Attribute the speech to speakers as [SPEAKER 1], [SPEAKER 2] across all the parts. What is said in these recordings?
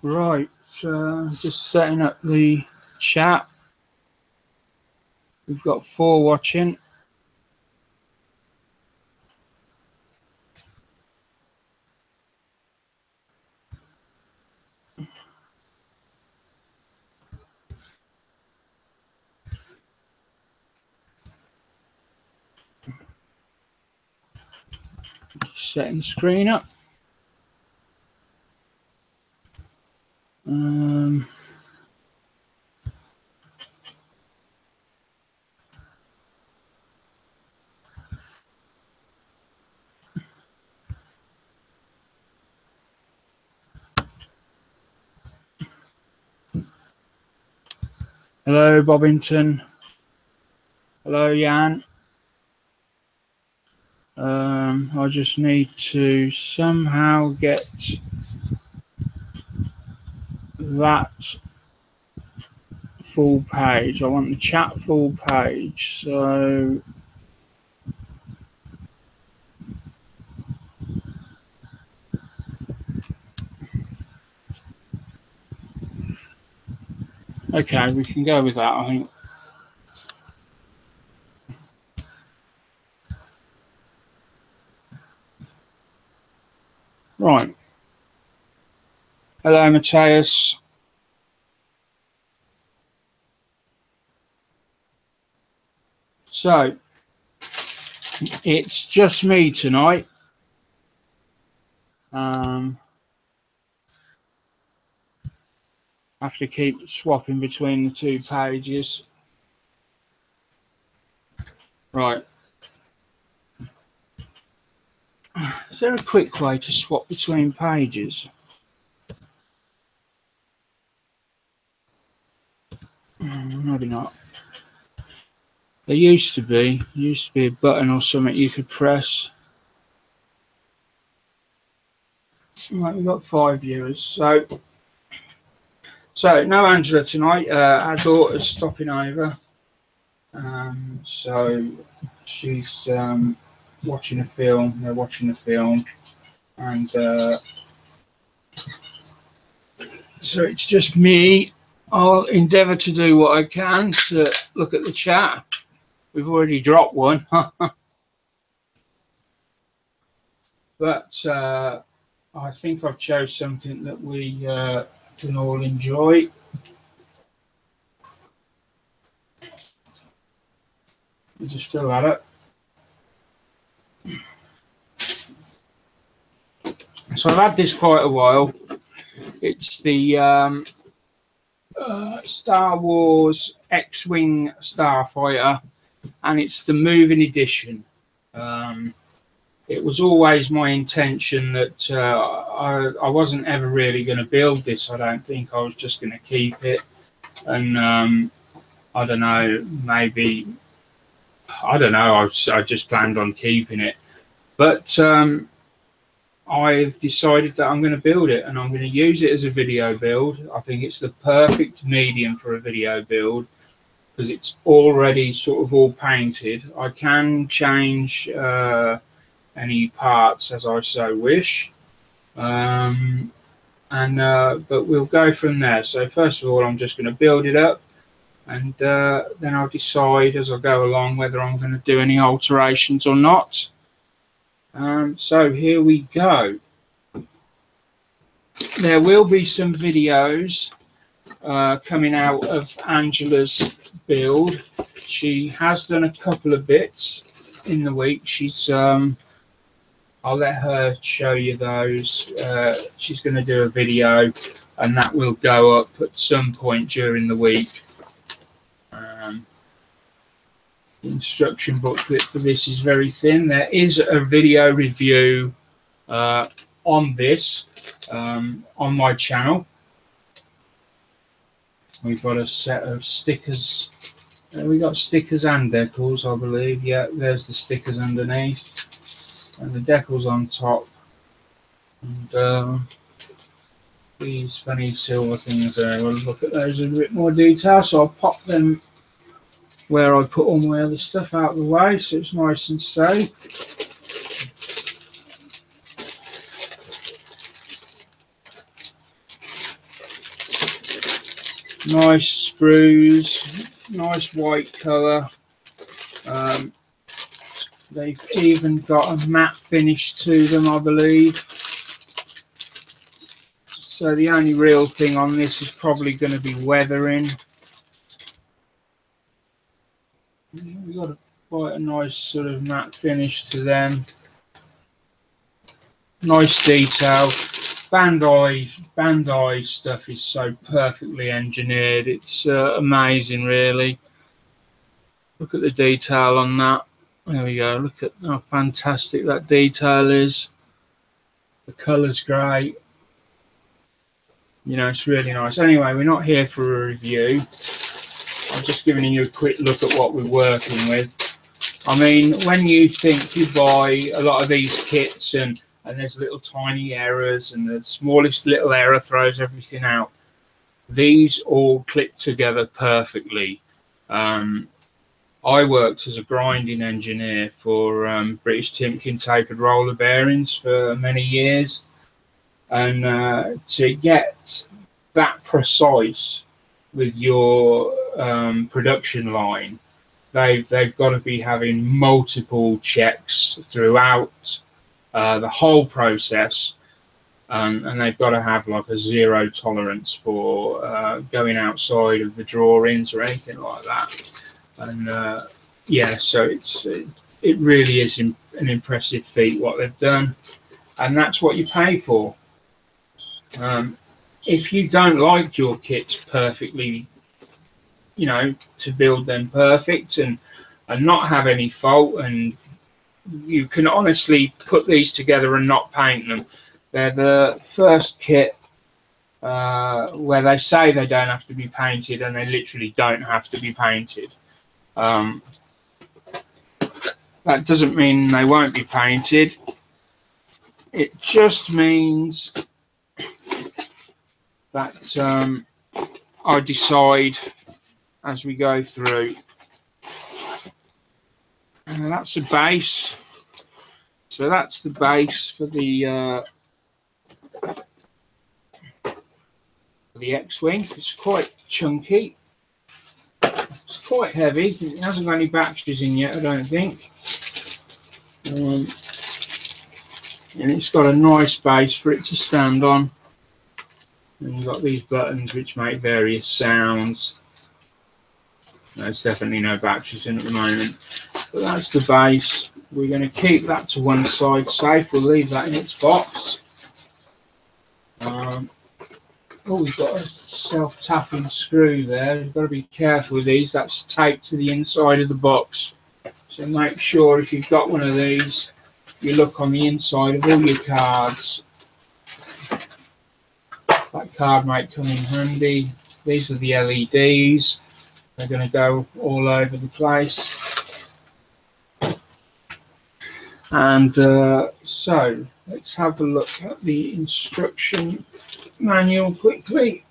[SPEAKER 1] Right, just setting up the chat. We've got 4 watching. Setting the screen up. Hello, Bobbington. Hello, Jan. I just need to somehow get that full page. I want the chat full page. So okay, we can go with that, I think. Right. Hello, Matthias. So it's just me tonight. I have to keep swapping between the 2 pages. Right. Is there a quick way to swap between pages? Maybe not. There used to be a button or something you could press. Right, we've got 5 viewers. So no Angela tonight. Our daughter's stopping over. So she's watching a film. They're watching a film, and so it's just me. I'll endeavour to do what I can to look at the chat. We've already dropped one, but I think I've chose something that we can all enjoy. You just fill that up. So I've had this quite a while. It's the Star Wars X-Wing Starfighter, and it's the moving edition. It was always my intention that I wasn't ever really going to build this. I don't think. I was just going to keep it, and I don't know, maybe, I don't know, I just planned on keeping it, but I've decided that I'm going to build it, and I'm going to use it as a video build. I think it's the perfect medium for a video build because it's already sort of all painted. I can change any parts as I so wish, but we'll go from there. So first of all, I'm just going to build it up, and then I'll decide as I go along whether I'm going to do any alterations or not. So here we go. There will be some videos coming out of Angela's build. She has done a couple of bits in the week. She's I'll let her show you those. She's going to do a video, and that will go up at some point during the week. The instruction booklet for this is very thin. There is a video review on this on my channel. We've got a set of stickers. We got stickers and decals, I believe. Yeah, there's the stickers underneath, and the decals on top. And these funny silver things there. We'll look at those in a bit more detail. So I'll pop them where I put all my other stuff out of the way, so it's nice and safe. nice sprues, nice white colour. They've even got a matte finish to them, I believe. So the only real thing on this is probably going to be weathering. We've got quite a nice sort of matte finish to them. Nice detail. Ban Dai stuff is so perfectly engineered. It's amazing, really. Look at the detail on that. There we go. Look at how fantastic that detail is. The colour's great. You know, it's really nice. Anyway, we're not here for a review. I'm just giving you a quick look at what we're working with. I mean, when you think you buy a lot of these kits and there's little tiny errors and the smallest little error throws everything out, these all click together perfectly. I worked as a grinding engineer for British Timken tapered roller bearings for many years, and to get that precise with your production line, they've got to be having multiple checks throughout the whole process, and they've got to have like a zero tolerance for going outside of the drawings or anything like that. And yeah, so it really is an impressive feat what they've done, and that's what you pay for. If you don't like your kits perfectly, you know, to build them perfect and not have any fault, and you can honestly put these together and not paint them. They're the first kit where they say they don't have to be painted, and they literally don't have to be painted. That doesn't mean they won't be painted. It just means that I decide as we go through. And that's the base. So that's the base for the X-Wing. It's quite chunky. It's quite heavy. It hasn't got any batteries in yet, I don't think. And it's got a nice base for it to stand on. And you've got these buttons which make various sounds. There's definitely no batteries in at the moment. But that's the base. We're going to keep that to one side safe. We'll leave that in its box. Oh, we've got a self-tapping screw there. You've got to be careful with these. That's taped to the inside of the box. So make sure if you've got one of these, you look on the inside of all your cards. That card might come in handy. These are the LEDs. They're going to go all over the place. And so let's have a look at the instruction manual quickly.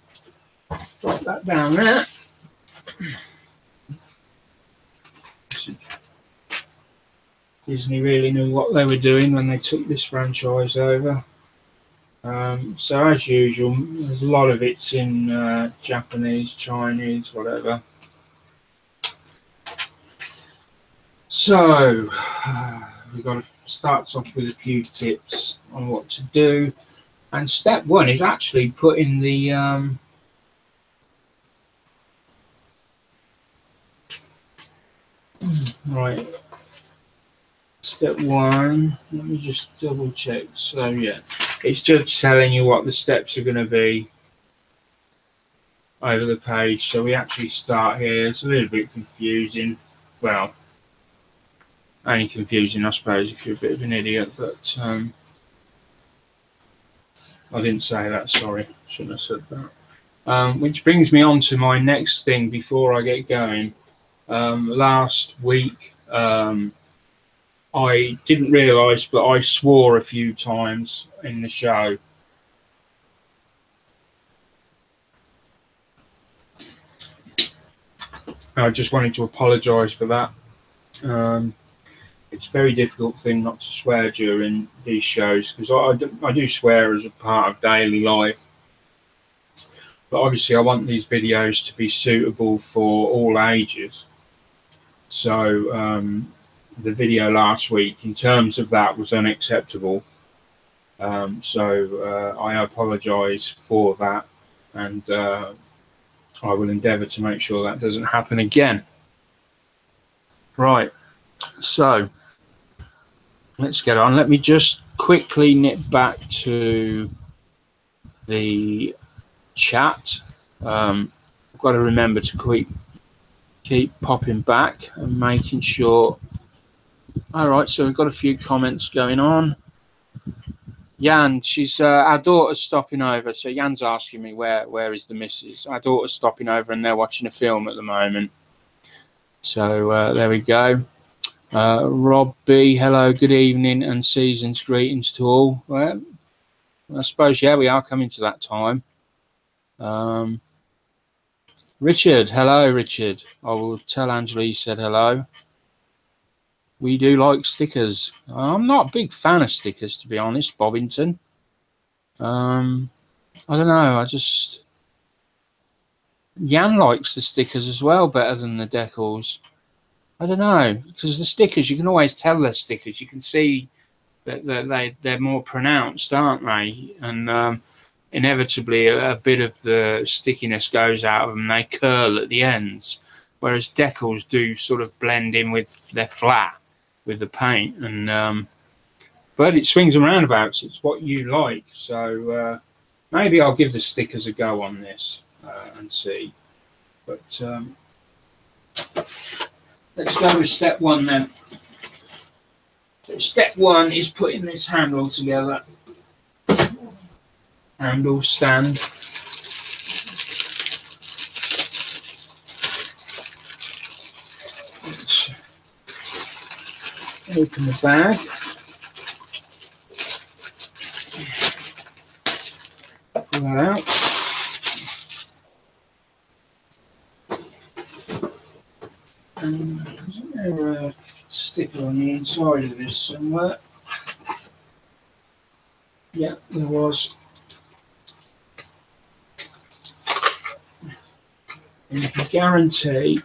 [SPEAKER 1] Drop that down there. Disney really knew what they were doing when they took this franchise over. So as usual, there's a lot of it's in Japanese, Chinese, whatever. So we've got to start off with a few tips on what to do. And step one is actually putting the right. Step one, let me just double check. So yeah, it's just telling you what the steps are going to be over the page. So we actually start here. It's a little bit confusing. Well, only confusing, I suppose, if you're a bit of an idiot. But I didn't say that. Sorry, shouldn't have said that. Which brings me on to my next thing before I get going. Last week, I didn't realise, but I swore a few times in the show. I just wanted to apologise for that. It's a very difficult thing not to swear during these shows, because I do swear as a part of daily life. but obviously I want these videos to be suitable for all ages. So the video last week in terms of that was unacceptable. So I apologize for that, and I will endeavor to make sure that doesn't happen again. Right, so let's get on. Let me just quickly nip back to the chat. I've got to remember to keep popping back and making sure. All right, so we've got a few comments going on. Jan, she's our daughter's stopping over, so Jan's asking me where is the missus. Our daughter's stopping over and they're watching a film at the moment. So there we go. Rob B, hello, good evening and season's greetings to all. Well, I suppose, yeah, we are coming to that time. Richard, hello, Richard. I will tell Angela you said hello. We do like stickers. I'm not a big fan of stickers, to be honest, Bobbington. I don't know, Jan likes the stickers as well better than the decals. I don't know, because the stickers, you can always tell they're stickers. You can see that they're more pronounced, aren't they? And inevitably a bit of the stickiness goes out of them. They curl at the ends, whereas decals do sort of blend in with, they're flat with the paint. And but it swings and roundabouts. It's what you like. So maybe I'll give the stickers a go on this and see. But let's go with step one then. So step one is putting this handle together. Handle stand. Let's open the bag. Pull that out. Isn't there a sticker on the inside of this somewhere? Yeah, there was. And you can guarantee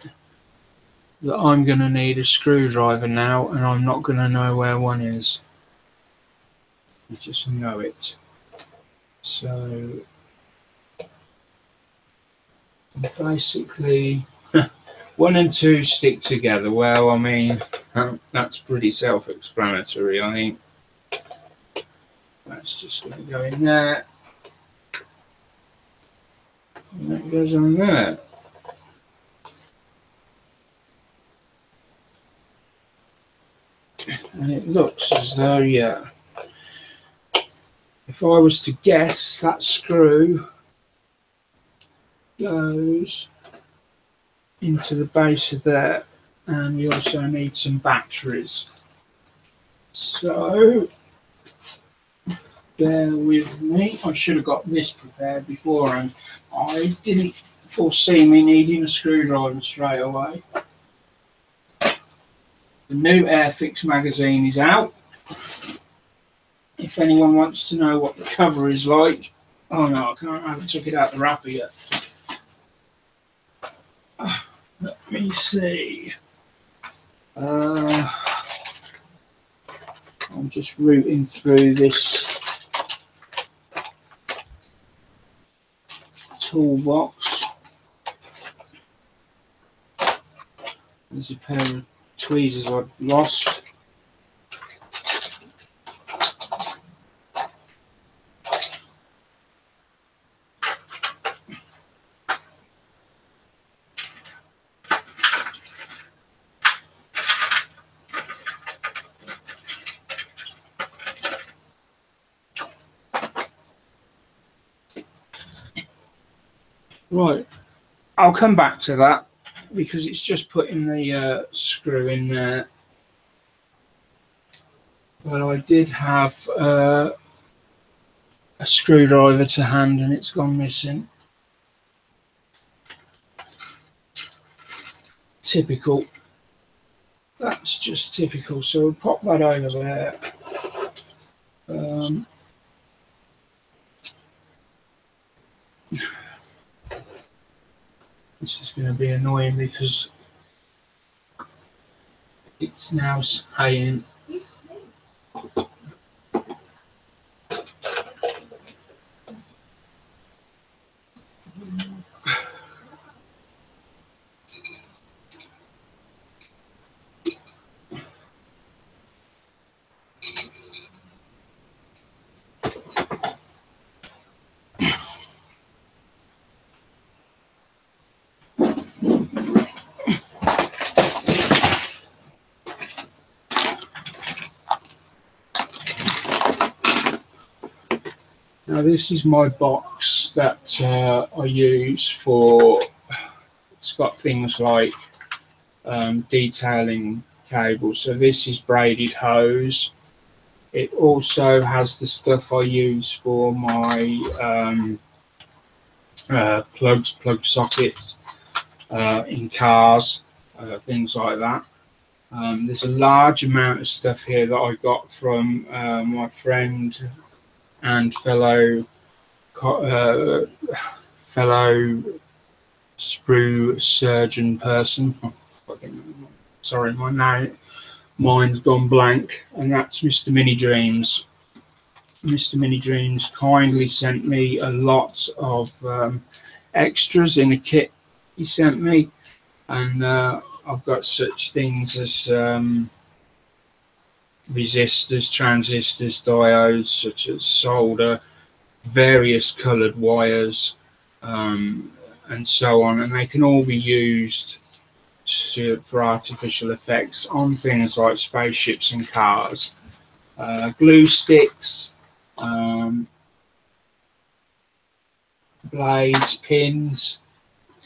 [SPEAKER 1] that I'm going to need a screwdriver now, and I'm not going to know where one is. I just know it. So basically, 1 and 2 stick together. Well, I mean, that's pretty self-explanatory. I think that's just going to go in there, and that goes on there. And it looks as though, yeah, if I was to guess, that screw goes into the base of there, and we also need some batteries. So bear with me. I should have got this prepared before, and I didn't foresee me needing a screwdriver straight away. The new Airfix magazine is out. If anyone wants to know what the cover is like. Oh no, I haven't took it out the wrapper yet. Let me see. I'm just rooting through this toolbox. There's a pair of tweezers I've lost. Right, I'll come back to that because it's just putting the screw in there. But I did have a screwdriver to hand and it's gone missing. Typical. That's just typical. So we'll pop that over there. This is going to be annoying because it's now saying now this is my box that I use for. It's got things like detailing cables. So this is braided hose. It also has the stuff I use for my plug sockets in cars, things like that. There's a large amount of stuff here that I got from my friend and fellow Sprue Surgeon person. Sorry, my mind's gone blank, and that's Mr. Mini Dreams. Mr. Mini Dreams kindly sent me a lot of extras in a kit he sent me, and I've got such things as resistors, transistors, diodes, such as solder, various coloured wires, and so on, and they can all be used for artificial effects on things like spaceships and cars. Glue sticks, blades, pins,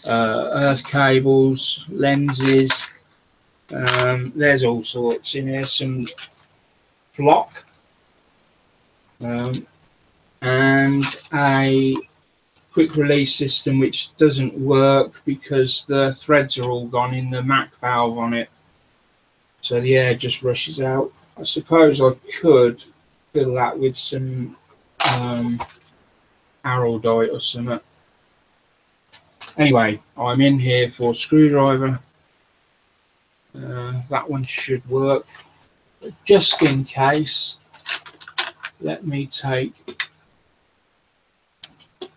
[SPEAKER 1] earth cables, lenses. There's all sorts in here. Some flock and a quick release system which doesn't work because the threads are all gone in the MAC valve on it, so the air just rushes out. I suppose I could fill that with some araldite or something. Anyway, I'm in here for screwdriver. That one should work, but just in case, let me take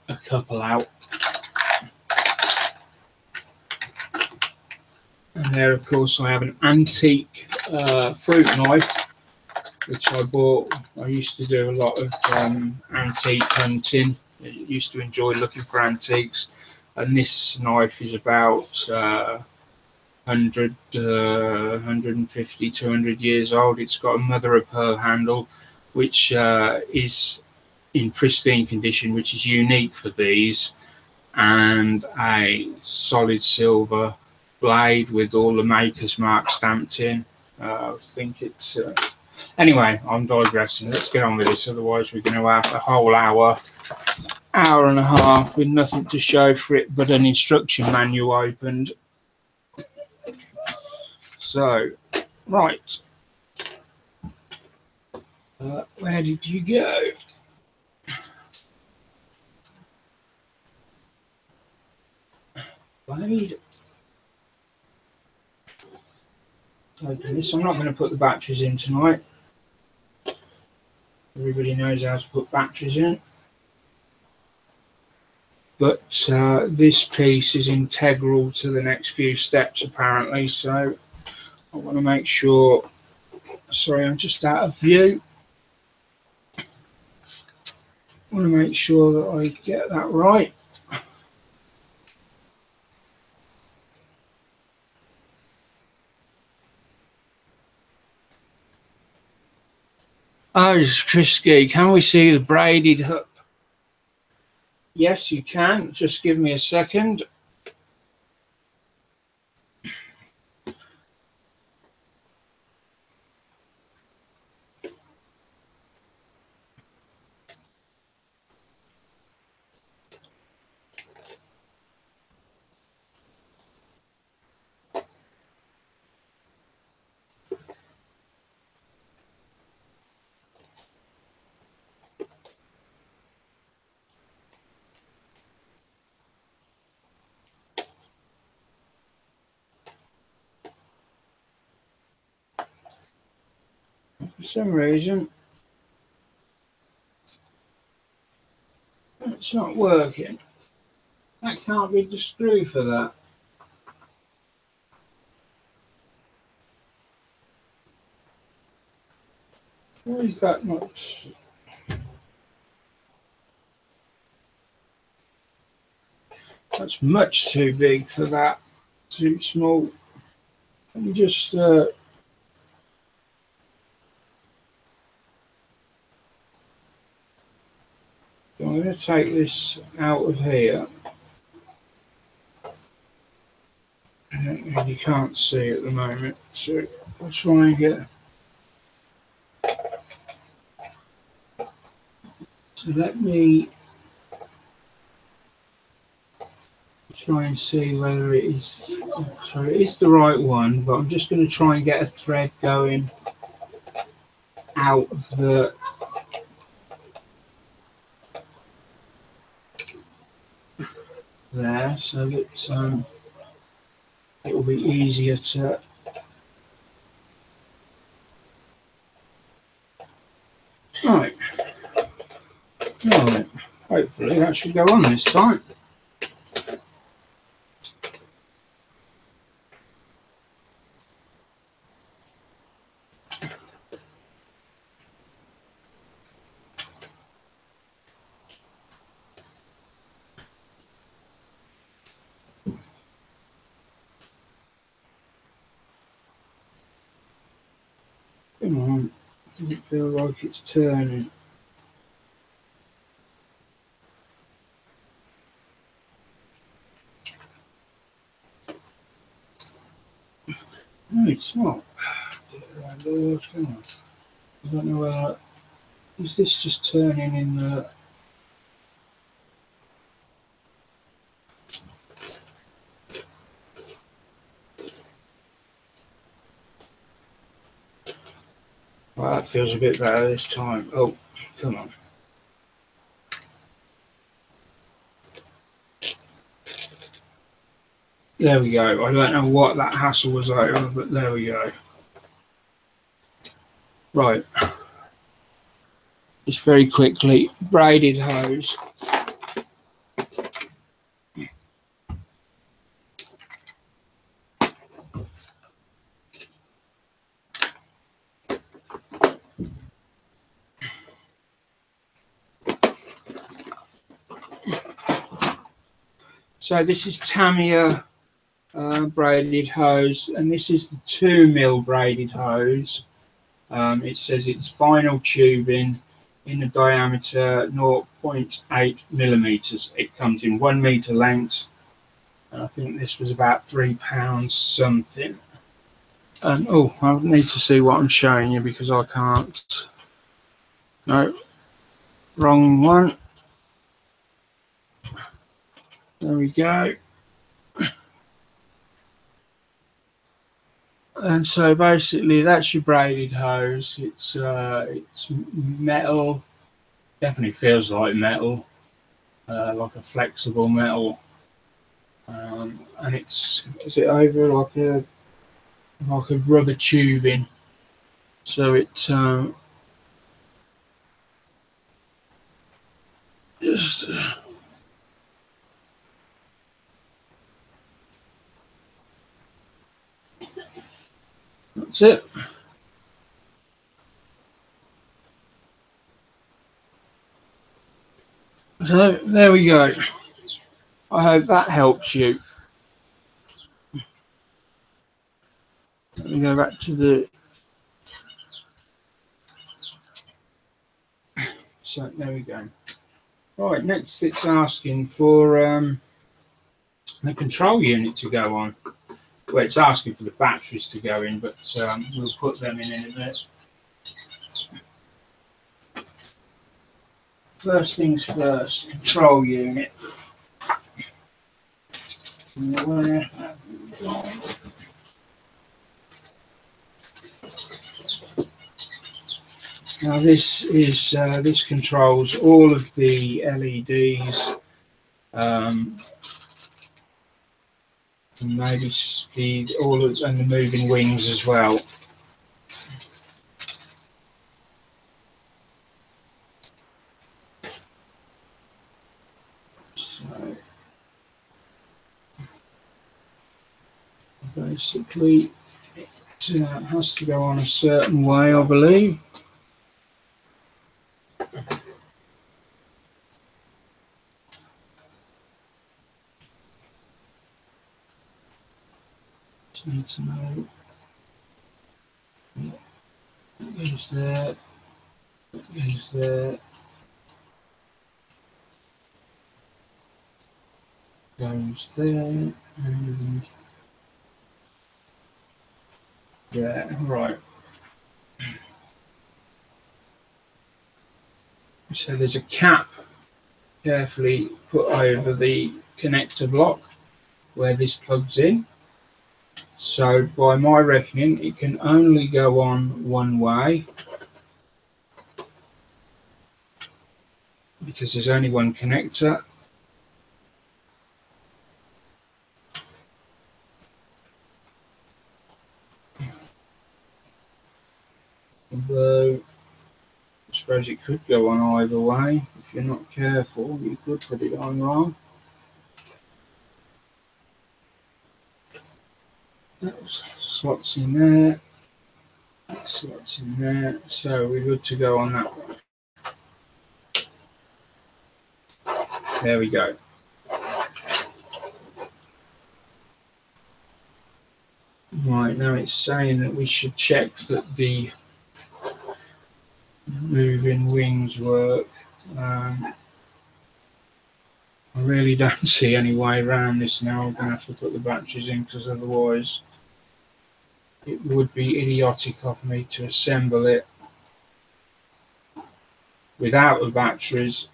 [SPEAKER 1] a couple out. And there, of course, I have an antique fruit knife, which I bought. I used to do a lot of antique hunting. I used to enjoy looking for antiques. And this knife is about 100, 150, 200 years old. It's got a mother of pearl handle, which is in pristine condition, which is unique for these, and a solid silver blade with all the maker's mark stamped in. I think it's anyway, I'm digressing. Let's get on with this, otherwise we're going to have a whole hour and a half with nothing to show for it but an instruction manual opened. So right, where did you go? Blade. Open this. I'm not going to put the batteries in tonight. Everybody knows how to put batteries in. But this piece is integral to the next few steps, apparently. So I want to make sure. Sorry, I'm just out of view. I want to make sure that I get that right. Oh, Chrisky, can we see the braided hook? Yes, you can. Just give me a second. for some reason it's not working. That can't be the screw for that. Why is that not? That's much too big for that. Too small. Let me just I'm going to take this out of here. And you can't see at the moment, so I'll try and get. So let me try and see whether it is. So it is the right one, but I'm just going to try and get a thread going out of the. There, so that it will be easier to. Right. Right. Hopefully that should go on this time. Come on. Doesn't feel like it's turning. No, it's not. Lord, come on. I don't know whether. Is this just turning in the. Well, that feels a bit better this time. Oh, come on. There we go. I don't know what that hassle was over, but there we go. Right. Just very quickly, braided hose. So this is Tamiya braided hose, and this is the 2mm braided hose. It says it's vinyl tubing in a diameter 0.8 millimeters. It comes in 1 meter length, and I think this was about £3 something. And oh, I need to see what I'm showing you because I can't. No, wrong one. There we go. And so basically that's your braided hose. It's metal, definitely feels like metal, like a flexible metal, and is it over like a rubber tubing, so it just that's it. So there we go. I hope that helps you. Let me go back to the. So there we go. Right, next it's asking for the control unit to go on. Well, it's asking for the batteries to go in, but we'll put them in a bit. First things first, control unit. Now this controls all of the LEDs, and maybe and the moving wings as well. basically it has to go on a certain way, I believe. Just need to know. That goes there. That goes there. Goes there. And yeah, right. So there's a cap carefully put over the connector block where this plugs in. So by my reckoning, it can only go on one way because there's only one connector. Although I suppose it could go on either way. If you're not careful, you could put it on wrong. That slots in there. That slots in there. So we're good to go on that one. There we go. Right, now it's saying that we should check that the moving wings work. I really don't see any way around this now. I'm going to have to put the batteries in because otherwise it would be idiotic of me to assemble it without the batteries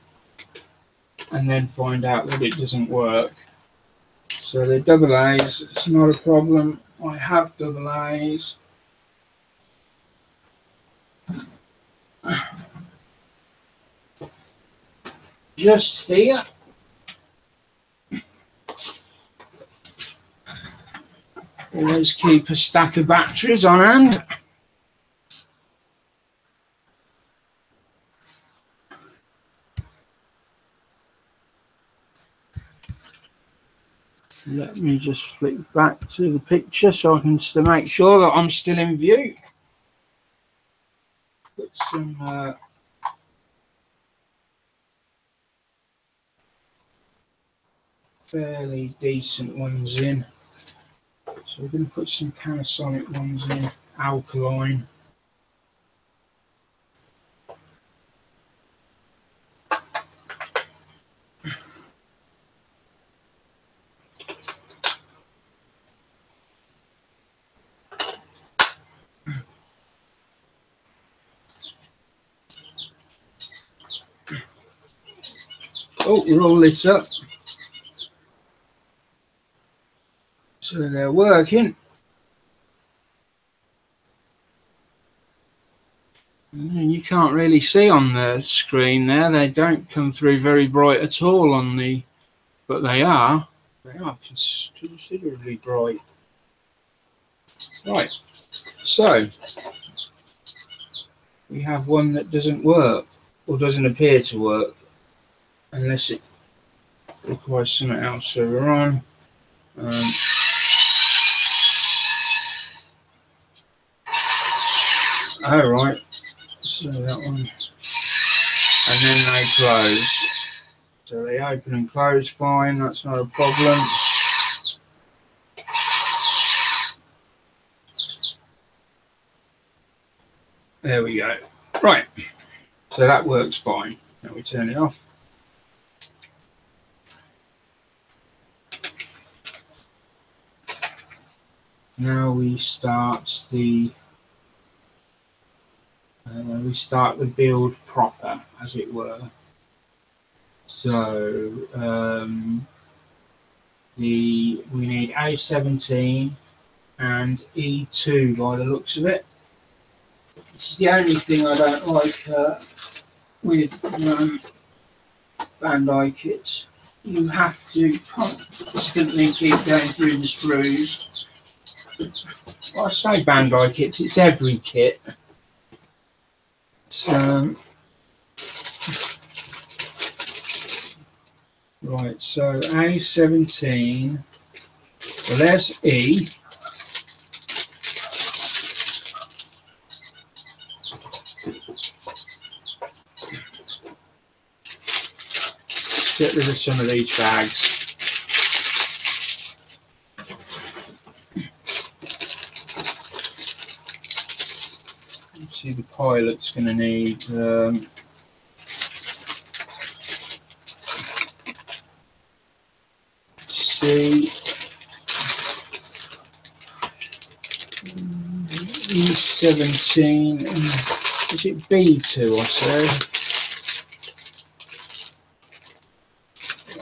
[SPEAKER 1] and then find out that it doesn't work. So they're double A's, it's not a problem. I have double A's. Just here. Always keep a stack of batteries on hand. Let me just flick back to the picture so I can still make sure that I'm still in view. Put some fairly decent ones in. So we're going to put some Panasonic ones in, alkaline. Oh, we're all lit up. So they're working. And you can't really see on the screen there. They don't come through very bright at all on the, but they are. They are considerably bright. Right. So we have one that doesn't work or doesn't appear to work unless it requires something else. So we're on. All right. So that one, and then they close. So they open and close fine. That's not a problem. There we go. Right. So that works fine. Now we turn it off. Now we start the build proper, as it were. So we need A17 and E2 by the looks of it. This is the only thing I don't like with Ban Dai kits. You have to constantly keep going through the screws. Well, I say Ban Dai kits, it's every kit. So, right, so A17, well there's E, get rid of some of these bags. See, the pilot's going to need E17, is it B2 I said?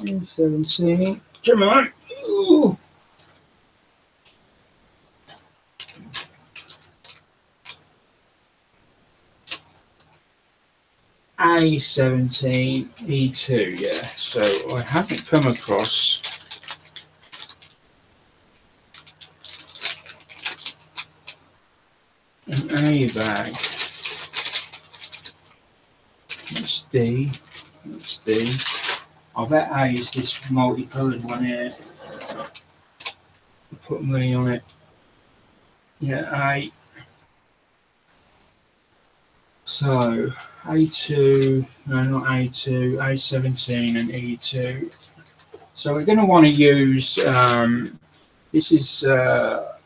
[SPEAKER 1] E17, come on! Ooh. A17 E2, yeah. So I haven't come across an A bag. That's D. That's D. I bet A is this multicoloured one here. Put money on it. Yeah, A. So A2, no, not A2, A17 and E2. So we're going to want to use, this is a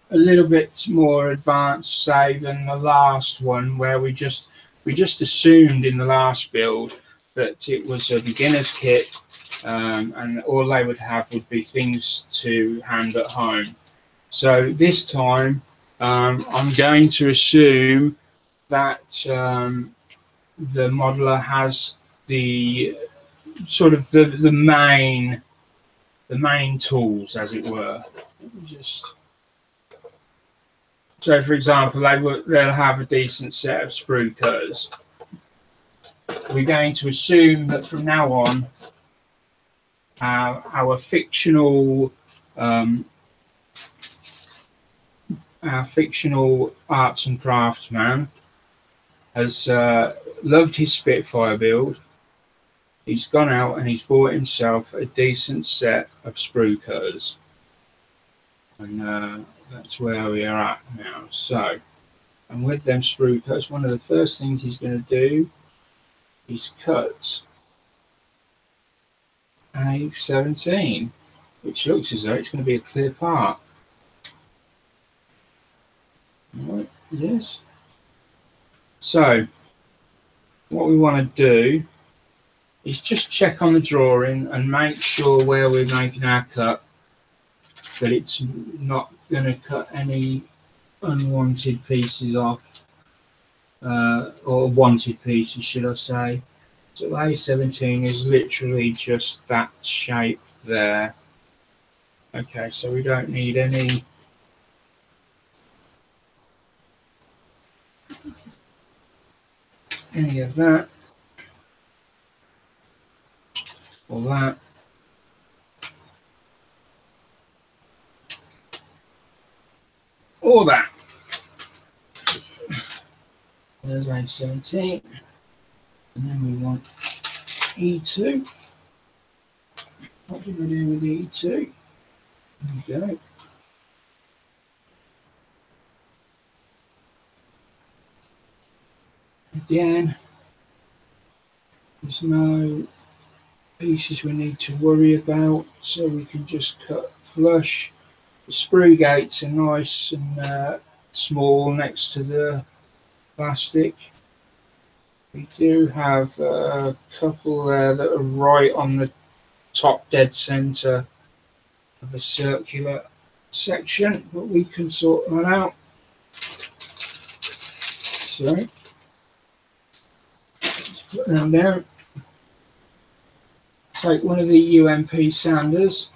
[SPEAKER 1] little bit more advanced, say, than the last one, where we just assumed in the last build that it was a beginner's kit, and all they would have would be things to hand at home. So this time, I'm going to assume that the modeler has the sort of the main tools, as it were. So, for example, they'll have a decent set of sprue cutters. We're going to assume that from now on, our fictional arts and craftsman has loved his Spitfire build. He's gone out and he's bought himself a decent set of sprue cutters, and that's where we are at now. So, and with them sprue cutters, one of the first things he's going to do is cut A17, which looks as though it's going to be a clear part. Right, yes. So, what we want to do is just check on the drawing and make sure where we're making our cut that it's not going to cut any unwanted pieces off, or wanted pieces, should I say. So A17 is literally just that shape there. Okay, so we don't need any of that or that. Or that. There's A17. And then we want E2. What do we do with E2? There we go. Again, there's no pieces we need to worry about, so we can just cut flush. The sprue gates are nice and small next to the plastic. We do have a couple there that are right on the top dead center of a circular section, but we can sort that out. So let's put them down. Take one of the UMP sanders.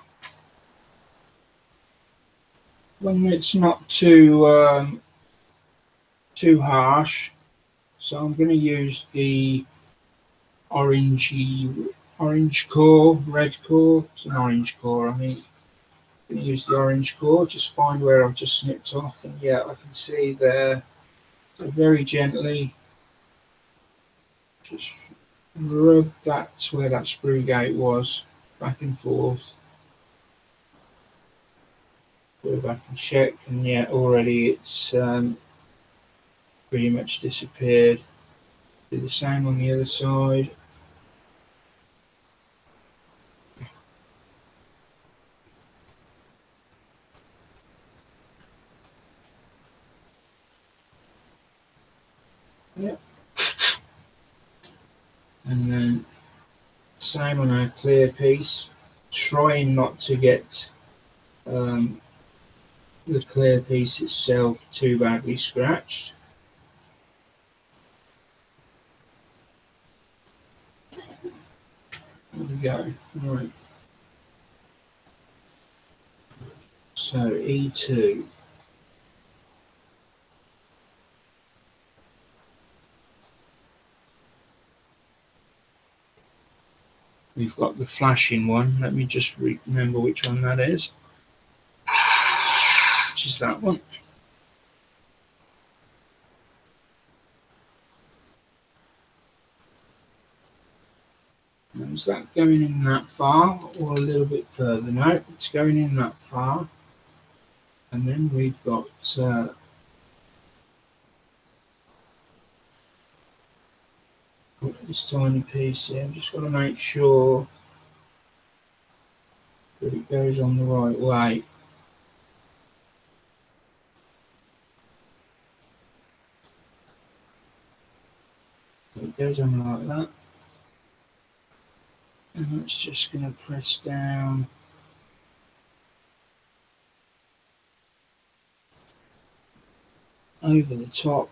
[SPEAKER 1] When it's not too harsh, so I'm going to use the orange core, red core. It's an orange core, I think. I'm going to use the orange core. Just find where I've just snipped off, and yeah, I can see there. So very gently, just rub that where that sprue gate was, back and forth. Go back and check, and yeah, already it's pretty much disappeared. Do the same on the other side. Yep. And then same on our clear piece, trying not to get the clear piece itself too badly scratched. There we go. Right. So E2. We've got the flashing one. Let me just remember which one that is. Which is that one. Now, is that going in that far or a little bit further? No, it's going in that far. And then we've got this tiny piece here. I've just got to make sure that it goes on the right way. So it goes on like that. And that's just going to press down over the top.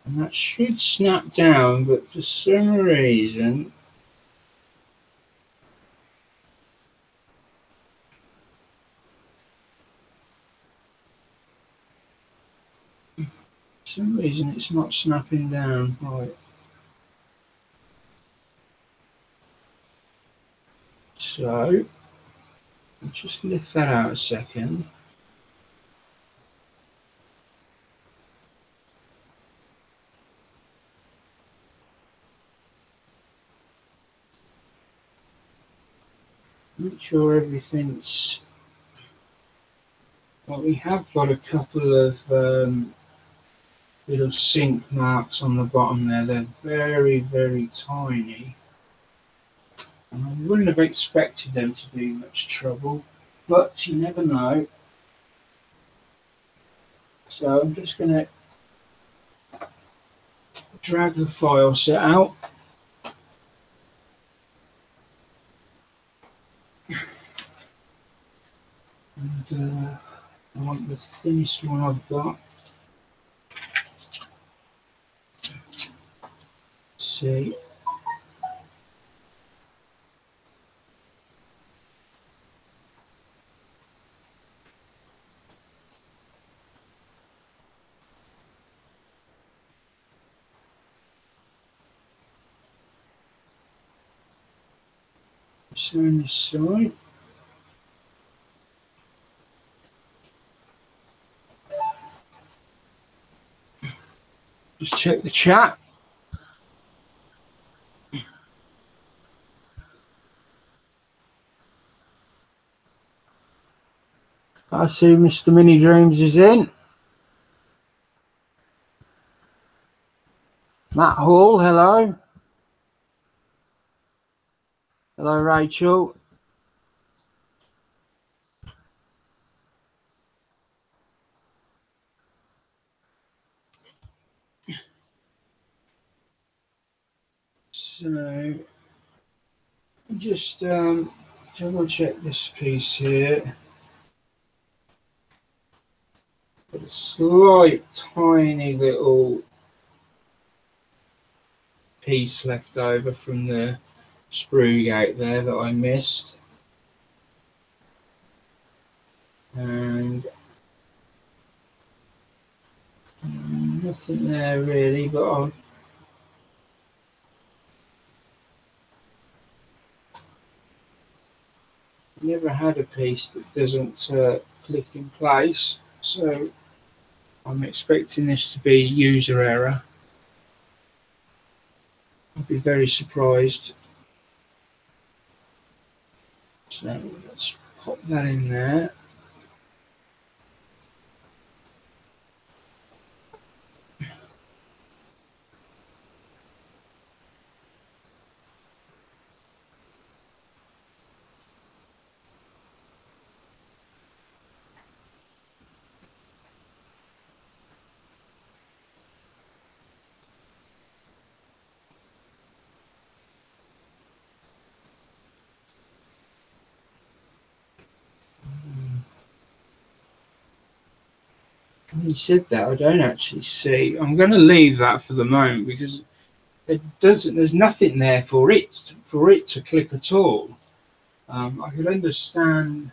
[SPEAKER 1] And that should snap down, but for some reason it's not snapping down. Right. So I'll just lift that out a second. Make sure everything's. Well, we have got a couple of little sink marks on the bottom there. They're very, very tiny. And I wouldn't have expected them to be much trouble, but you never know. So I'm just going to drag the file set out. And I want the thinnest one I've got. See. So on this side. Just check the chat. I see Mr. Mini Dreams is in. Matt Hall, hello. Hello, Rachel. So, just double check this piece here. Got a slight, tiny little piece left over from the sprue gate there that I missed. And nothing there really, but I've never had a piece that doesn't click in place, so I'm expecting this to be user error. I'd be very surprised. So let's pop that in there. He said that. I don't actually see. I'm going to leave that for the moment because it doesn't. There's nothing there for it to click at all. I could understand.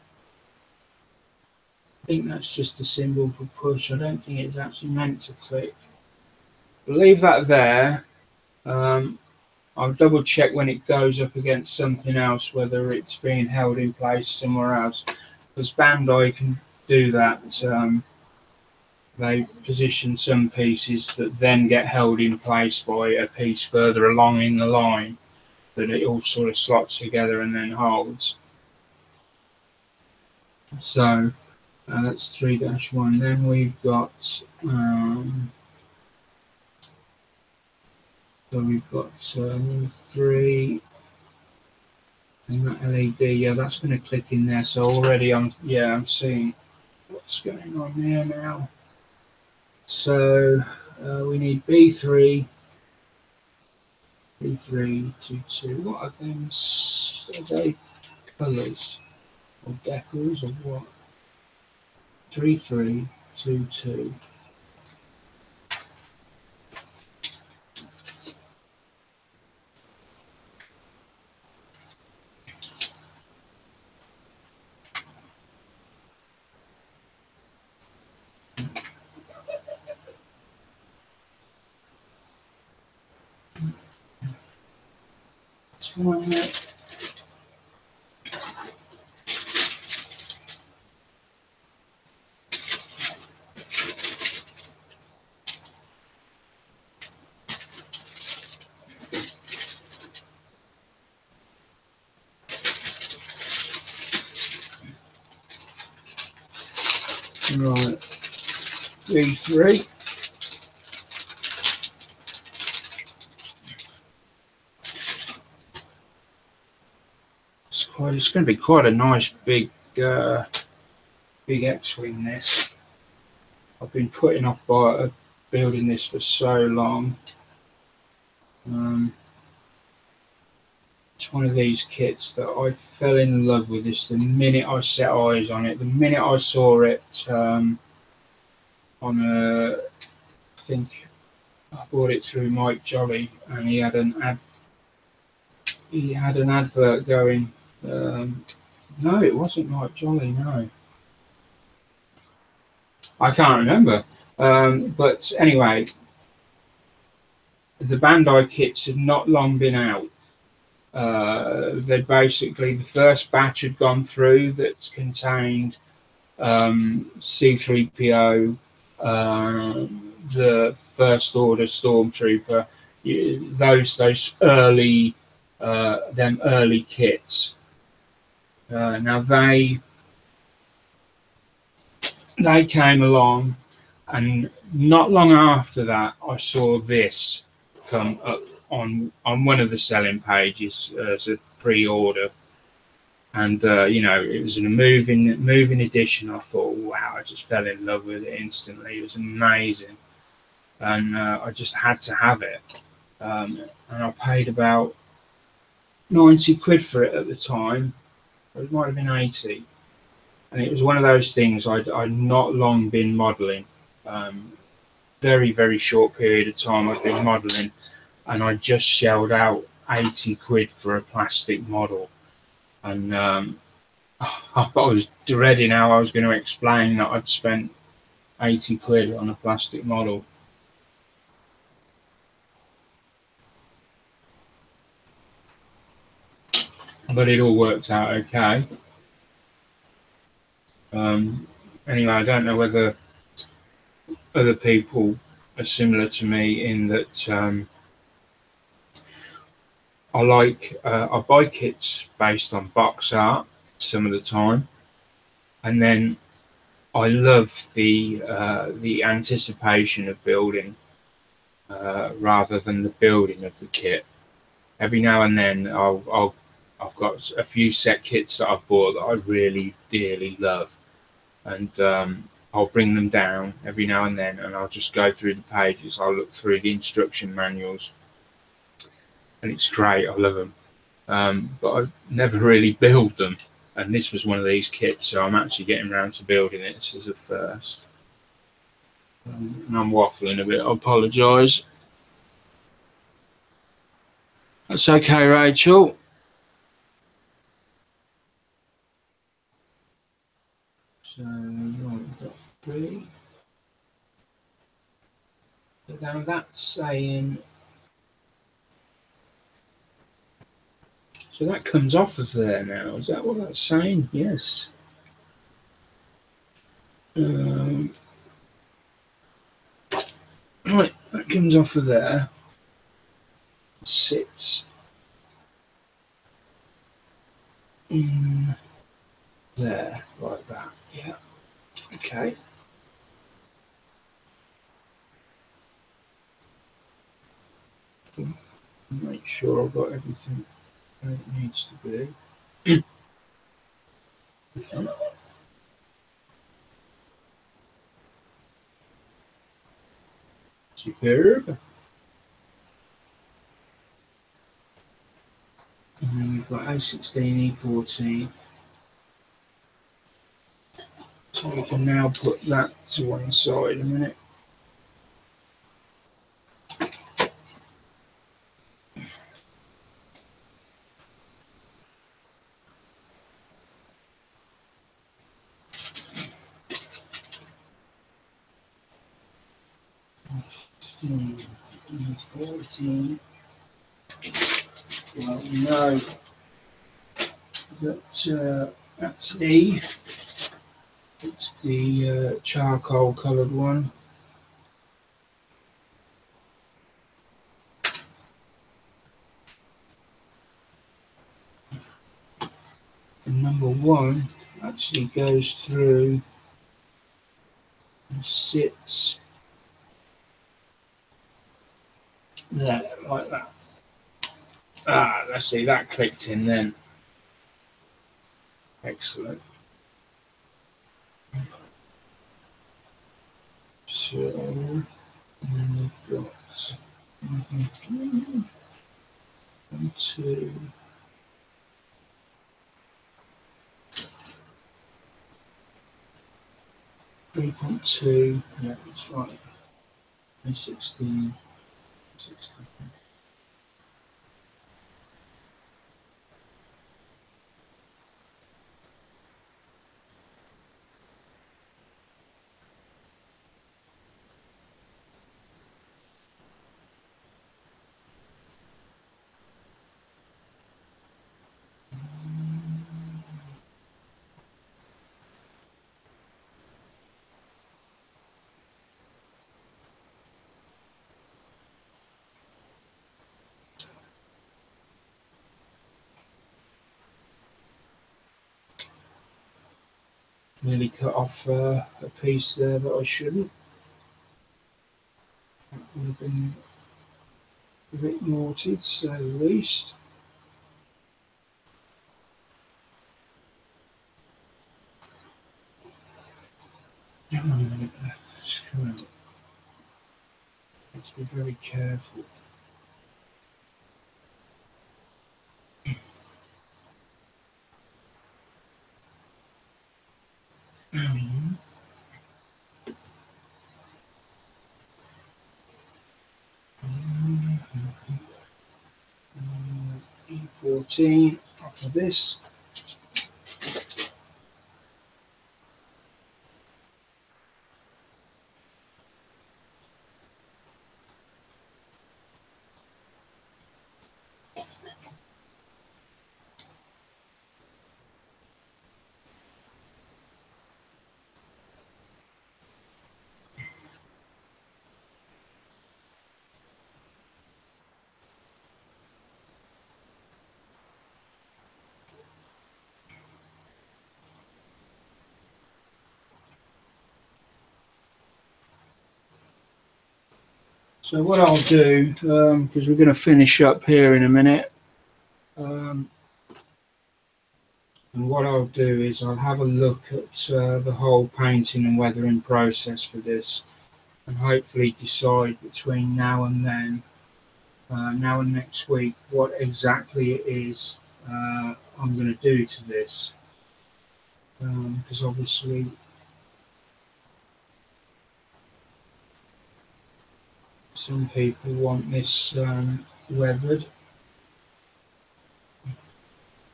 [SPEAKER 1] I think that's just a symbol for push. I don't think it's actually meant to click. Leave that there. I'll double check when it goes up against something else whether it's being held in place somewhere else. Because Ban Dai can do that. They position some pieces that then get held in place by a piece further along in the line, that it all sort of slots together and then holds. So that's 3-1. Then we've got so we've got 3, and that LED. Yeah, that's going to click in there. So already I'm seeing what's going on here now. So we need B3, 2, 2. What are things? Are they colours or decals or what? 3, 3, 2, 2. That's fine. Right, B3. It's going to be quite a nice big X-wing. This I've been putting off building this for so long. It's one of these kits that I fell in love with this the minute I set eyes on it. The minute I saw it on I think I bought it through Mike Jolly, and he had an advert going. No, it wasn't Mike Jolly. No, I can't remember. But anyway, the Ban Dai kits had not long been out. They basically, the first batch had gone through that contained C3PO, the First Order Stormtrooper, those early early kits. Now they came along, and not long after that, I saw this come up on one of the selling pages as a pre-order, and it was in a moving edition. I thought, wow, I just fell in love with it instantly. It was amazing, and I just had to have it. And I paid about 90 quid for it at the time. It might have been 80, and it was one of those things I'd not long been modelling. Very, very short period of time I've been modelling, and I just shelled out 80 quid for a plastic model. And I was dreading how I was going to explain that I'd spent 80 quid on a plastic model. But it all worked out okay. Anyway, I don't know whether other people are similar to me in that I buy kits based on box art some of the time, and then I love the anticipation of building rather than the building of the kit. Every now and then I've got a few set kits that I've bought that I really dearly love, and I'll bring them down every now and then, and I'll just go through the pages. I'll look through the instruction manuals, and it's great. I love them, but I never really build them. And this was one of these kits, so I'm actually getting around to building it. This is a first. And I'm waffling a bit, I apologise. That's okay, Rachel. So, right, we've got 3. So now that's saying, so that comes off of there now. Is that what that's saying? Yes. Right, that comes off of there. Sits in there, like that. Yeah. Okay. Make sure I've got everything where it needs to be. Okay. Superb. And then we've got A16, E14. So we can now put that to one side a minute. E14. Well, we know that that's E. It's the charcoal coloured one. And number 1 actually goes through and sits there, like that. Ah, let's see, that clicked in then. Excellent. So, and then we've got 1, 2. 3.2, yeah, that's right. 16, 16. Nearly cut off a piece there that I shouldn't. That would have been a bit naughty, to say the least. Let's be very careful. E14 off of this. So what I'll do, because we're going to finish up here in a minute, and what I'll do is I'll have a look at the whole painting and weathering process for this, and hopefully decide between now and then, now and next week, what exactly it is I'm going to do to this. Because obviously Some people want this weathered,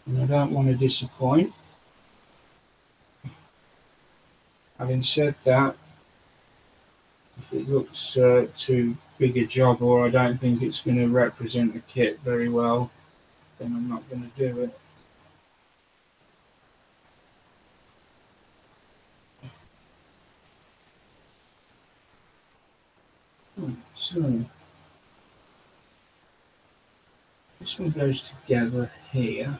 [SPEAKER 1] and I don't want to disappoint. Having said that, if it looks too big a job, or I don't think it's going to represent the kit very well, then I'm not going to do it. So this one goes together here.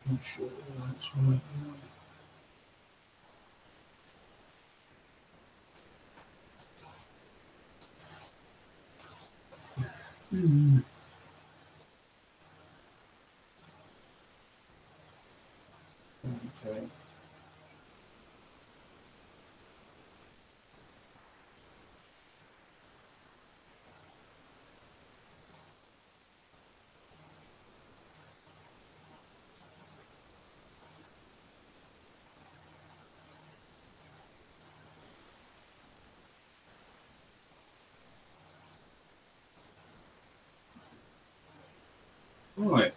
[SPEAKER 1] Not sure that's right. Okay. Right.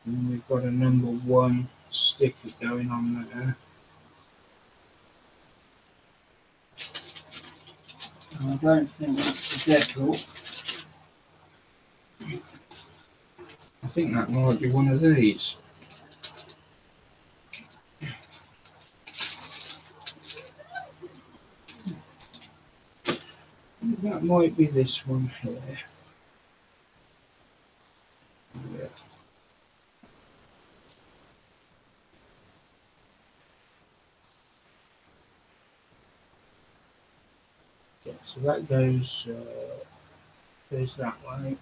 [SPEAKER 1] And we've got a number 1 sticker going on there. And I don't think that's the decal. I think that might be one of these. That might be this one here. Yeah. Yeah, so that goes that way.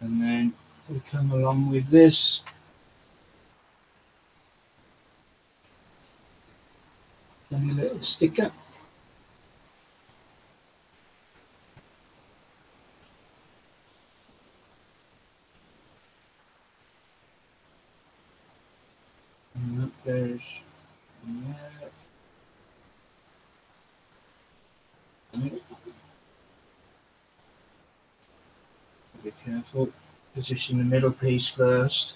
[SPEAKER 1] And then we come along with this. And a little sticker. And that goes there. Be careful. Position the middle piece first.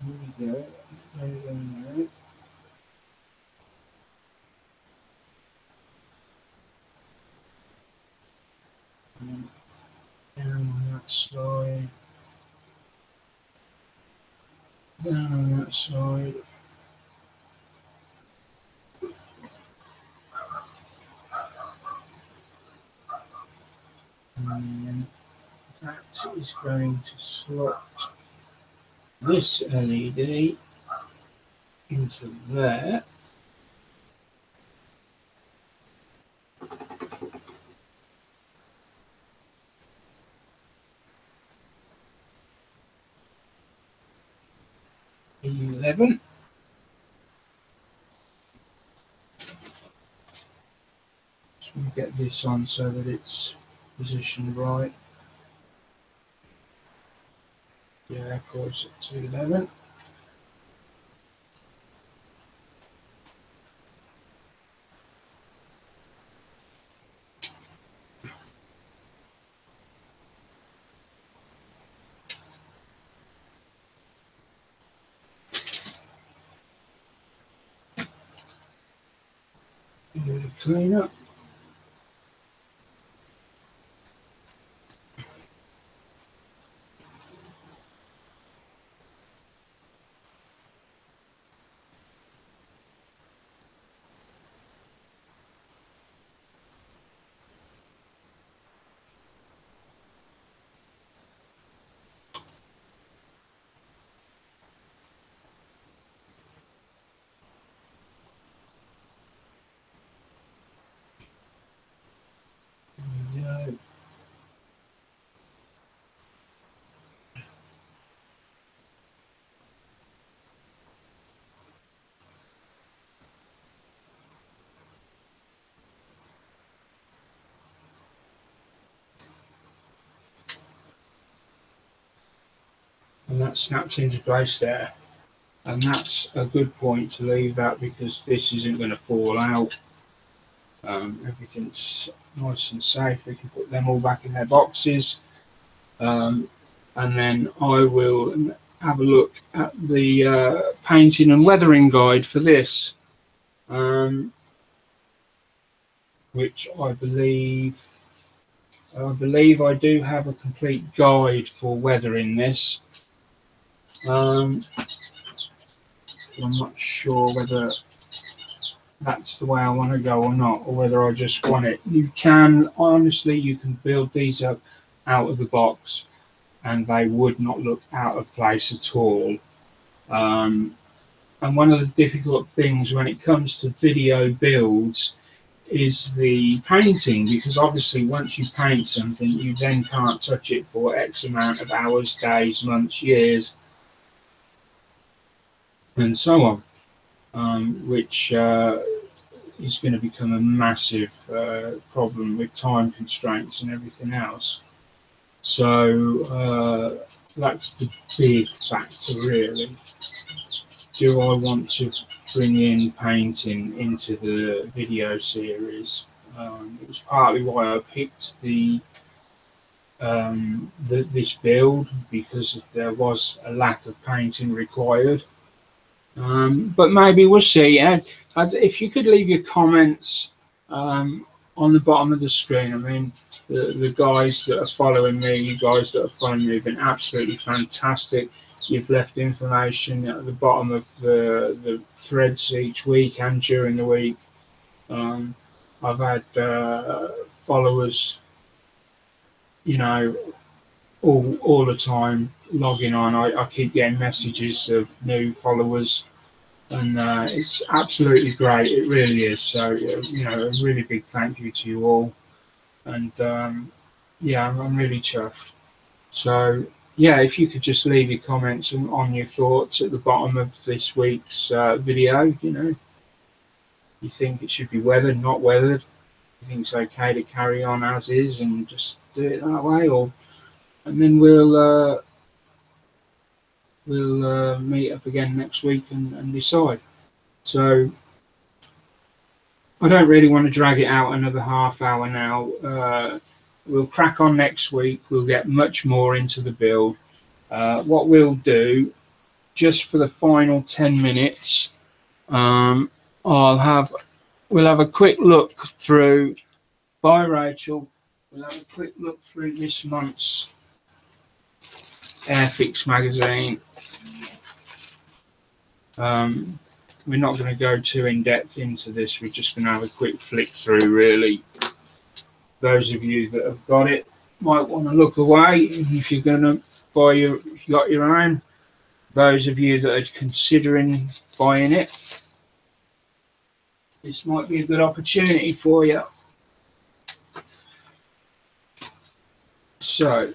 [SPEAKER 1] There we go. Goes in there. And down on that side. Down on that side. And that is going to slot this LED into there. E11. Just want to get this on so that it's positioned right. Yeah, of course, it's 11. Do the clean up. and that snaps into place there. And that's a good point to leave that, because this isn't going to fall out. Everything's nice and safe. We can put them all back in their boxes. And then I will have a look at the painting and weathering guide for this, which I believe I do have a complete guide for weathering this. I'm not sure whether that's the way I want to go or not, or whether I just want it. You can, honestly, you can build these up out of the box and they would not look out of place at all. And one of the difficult things when it comes to video builds is the painting, because obviously once you paint something, you then can't touch it for X amount of hours, days, months, years, and so on, which is going to become a massive problem with time constraints and everything else. So that's the big factor, really. Do I want to bring in painting into the video series? It was partly why I picked this build, because there was a lack of painting required. But maybe we'll see. If you could leave your comments on the bottom of the screen. I mean, the guys that are following me, you guys that are following me, have been absolutely fantastic. You've left information at the bottom of the threads each week and during the week. I've had followers, you know, all the time logging on. I keep getting messages of new followers, and it's absolutely great. It really is. So, you know, a really big thank you to you all. And yeah, I'm really chuffed. So yeah, if you could just leave your comments on your thoughts at the bottom of this week's video. You know, you think it should be weathered, not weathered? You think it's okay to carry on as is and just do it that way, or and then we'll meet up again next week and decide. So I don't really want to drag it out another half hour now. We'll crack on next week. We'll get much more into the build. What we'll do, just for the final 10 minutes, we'll have a quick look through, by Rachel, we'll have a quick look through this month's Airfix magazine. We're not going to go too in depth into this. We're just going to have a quick flick through, really. Those of you that have got it might want to look away if you're going to buy if you got your own. Those of you that are considering buying it, this might be a good opportunity for you. So,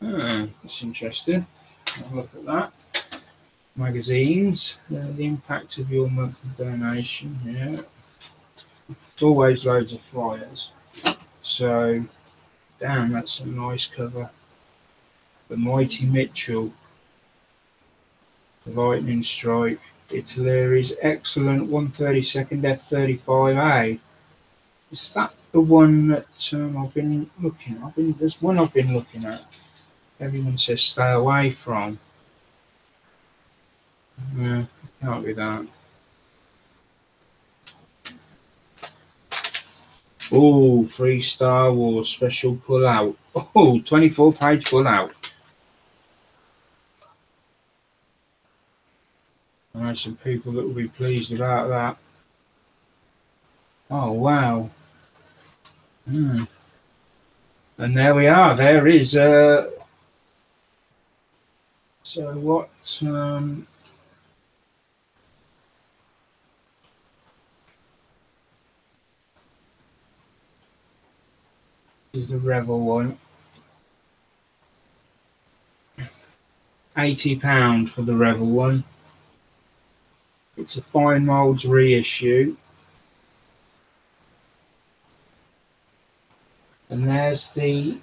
[SPEAKER 1] that's interesting. Have a look at that. Magazines, the impact of your monthly donation. Yeah, it's always loads of flyers. So, damn, that's a nice cover. The Mighty Mitchell, the Lightning Strike, Italy's excellent 132nd F-35A. Is that the one that I've been looking at? There's one I've been looking at. Everyone says stay away from. No, can't be that. Oh, free Star Wars special pull-out. Oh, 24-page pull-out. I know some people that will be pleased about that. Oh, wow. And there we are. There is... so what... is the Revel one. £80 for the Revel one. It's a fine molds reissue. And there's the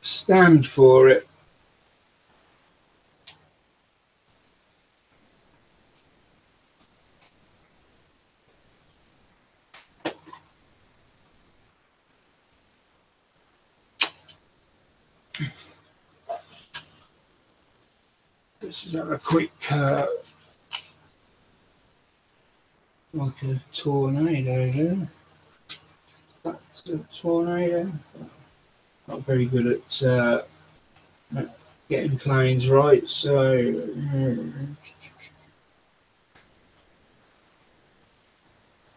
[SPEAKER 1] stand for it. This is a quick like a tornado there. That's a tornado. Not very good at getting planes right, so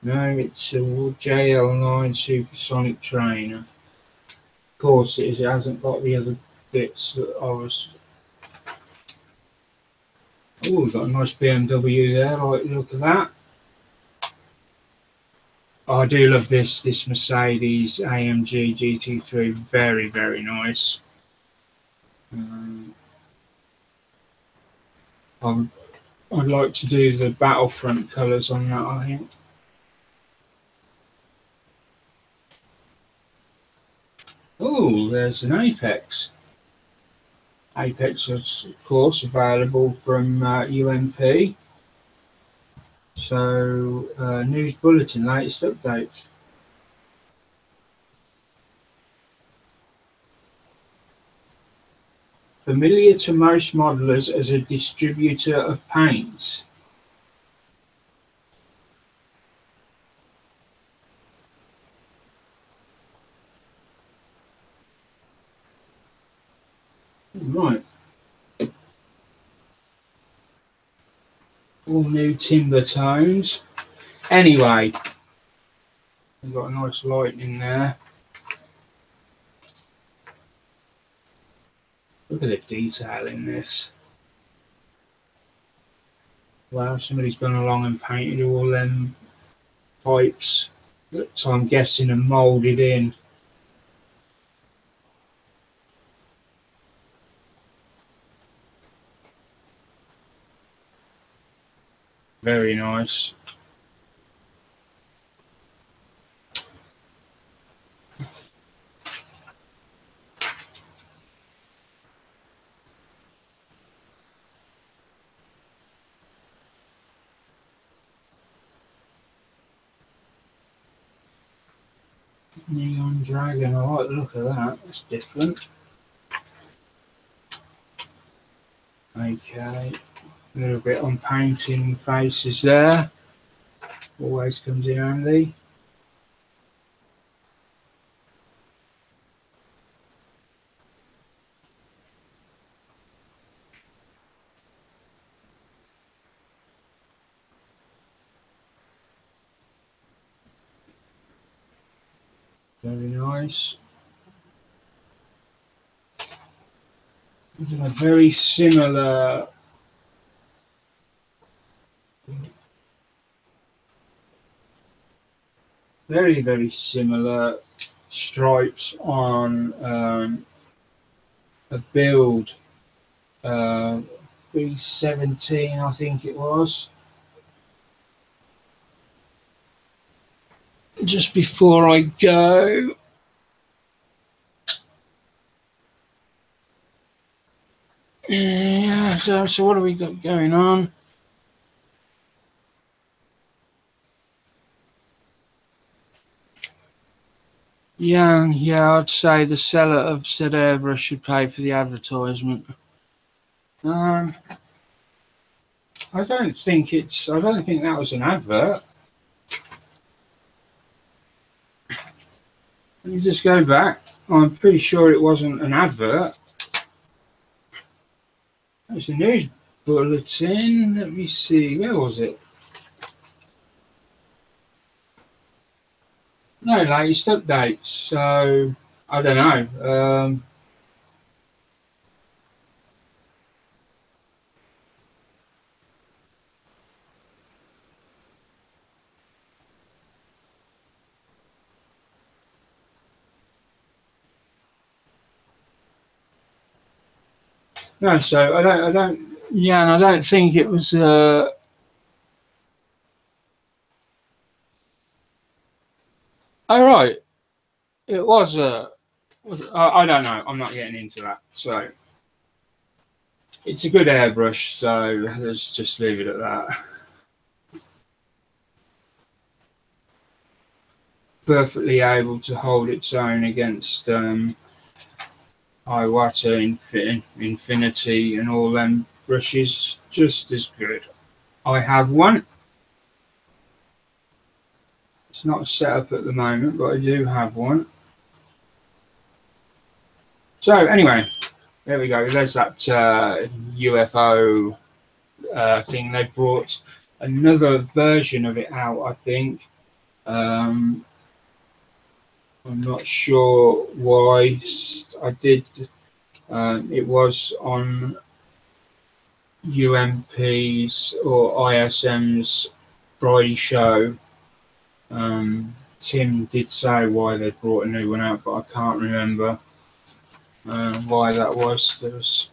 [SPEAKER 1] no, it's a JL9 supersonic trainer. Of course it is, it hasn't got the other bits that I was. Oh, we've got a nice BMW there, I like the look of that. Oh, I do love this Mercedes AMG GT3, very, very nice. I'd like to do the Battlefront colours on that, I think. Oh, there's an Apex. Apex is, of course, available from UMP. So, news bulletin, latest updates. Familiar to most modelers as a distributor of paints. Right. All new timber tones. Anyway, we've got a nice light in there. Look at the detail in this. Wow, somebody's gone along and painted all them pipes that I'm guessing are moulded in. Very nice. Neon Dragon, I like the look of that, that's different. Okay, a little bit on painting faces there, always comes in handy. Very nice. A very similar very similar stripes on a build B17, I think it was. Just before I go, yeah, so what have we got going on? Yeah, I'd say the seller of said airbrush should pay for the advertisement. I don't think that was an advert. Let me just go back. I'm pretty sure it wasn't an advert. It's a news bulletin. Let me see. Where was it? No, latest updates. So I don't know. No, so I don't. Yeah, and I don't think it was. Oh right, it was a. I don't know. I'm not getting into that. So it's a good airbrush. So let's just leave it at that. Perfectly able to hold its own against Iwata, Infinity, and all them brushes. Just as good. I have one. It's not set up at the moment, but I do have one. So anyway, there we go. There's that UFO thing. They brought another version of it out, I think. I'm not sure why. I did. It was on UMP's or ISM's Friday show. Tim did say why they brought a new one out, but I can't remember why that was.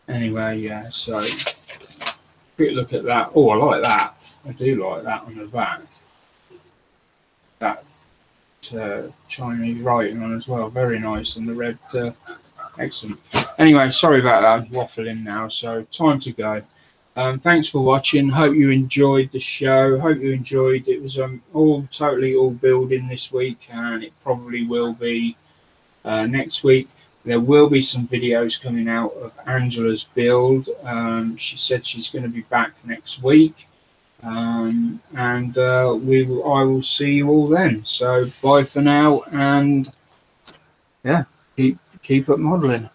[SPEAKER 1] Anyway, yeah, so quick look at that. Oh, I like that. I do like that on the back. That Chinese writing on as well. Very nice. And the red, excellent. Anyway, sorry about that. I'm waffling now, so time to go. Thanks for watching. Hope you enjoyed the show. Hope you enjoyed. It was totally all building this week, and it probably will be next week. There will be some videos coming out of Angela's build. She said she's going to be back next week, and I will see you all then. So bye for now, and yeah, keep up modeling.